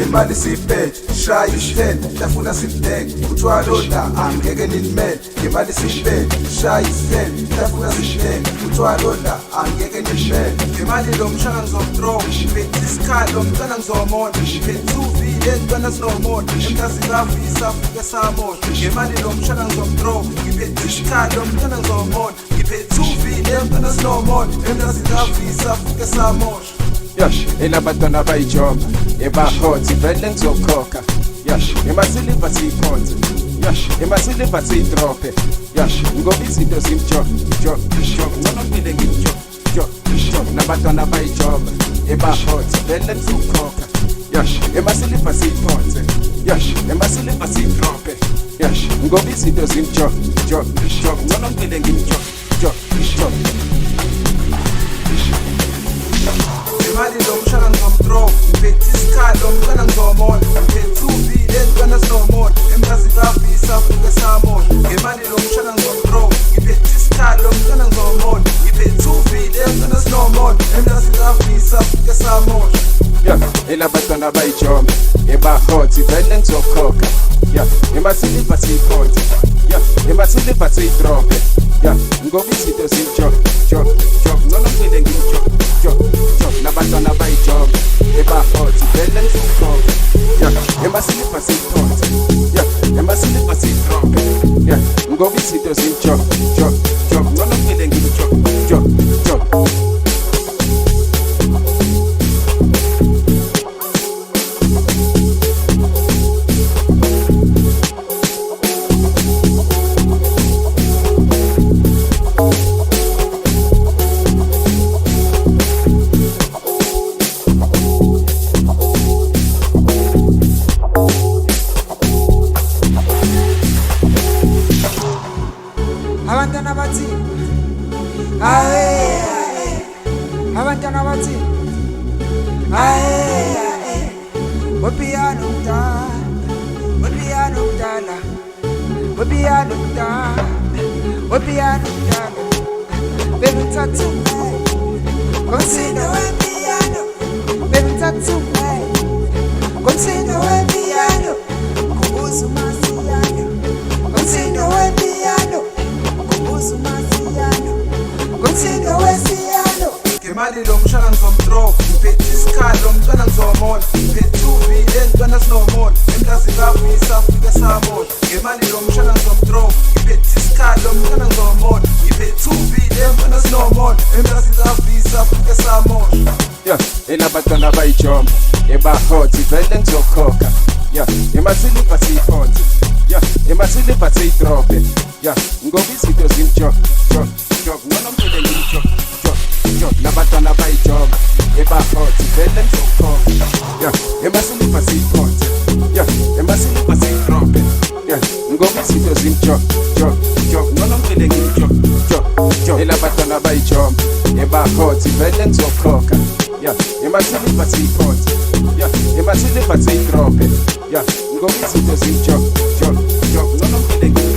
ngemali siyibheje shaya i-10 hlafuna simdenge kuthiwa lona angeke nilimele ngemali siyibheje shaya i-10 hlafuna simdenge kuthiwa lona angeke nilimele ngemali lo mshana ngizomthrow ngiphethe isikhali lo mntwana ngizomona ngiphethe uvile entwana sinomona emntazikavisa fuke samona ngemali lo mshana ngizomthrow ngiphethe isikhali lo mntwana ngizomona ngiphethe uvile entwana sinomona emntazikavisa fuke samosha elabantwana bayijomba ebahoti vele ngizokhokha emasiliva siyiphonze emasiliva siyidrophe ngoba izinto ngconophile nabantwana bayijomba ebahoti vele ngizokhokha emasiliva siyiphonze emasiliva siyidrophe ngoba izinto ngconophile ngemali lo mshana ngizomthrow ngiphethe isikhali lo mntwana ngizomona ngiphethe uvile entwana sinomona emntazikavisa fuke samona ngemali lo mshana ngizomthrow ngiphethe isikhali lo mntwana ngizomona ngiphethe uvile entwana sinomona emntazikavisa fuke samona elabantwana bayijomba ebahoti vele ngizokhokha emasiliva siyiphonze emasiliva siyidrophe ngoba izinto ngconophile nabantwana bayijomba ebahoti vele ngizokhokha emasiliva siyiphonze emasiliva siyidrophe ngoba izinto ngconophile abantwana bathi abantwana bathi wepiyano mdala wepiyano mdala wepiyano mdala wepiyano mdala bebuthathu komsindo wepiyano bebuthathu komsindo wepiyano kubuza umasiyano komsindo wepiyano komsindo wesiyano ngemali lo mshana ngizomthrow ngiphethe isikhali lo mntwana ngizomona ngiphethe uvile entwana sinomona emntazikavisa fuke samona ngemali lo mshana ngizomthrow ngiphethe isikhali lo mntwana ngizomona ngiphethe uvile entwana sinomona emntazikavisa fuke samosha elabantwana bayijomba ebahoti vele ngizokhokha emasiliva siyiphonze emasiliva siyidrophe ngoba izinto ngconophile nabantwana bayijomba ebahoti vele ngizokhokha emasiliva siyiphonze emasiliva siyidrophe ngoba izinto ngconophile elabantwana bayijomba ebahoti vele ngizokhokha emasiliva siyiphonze emasiliva siyidrophe ngoba izinto ngconophile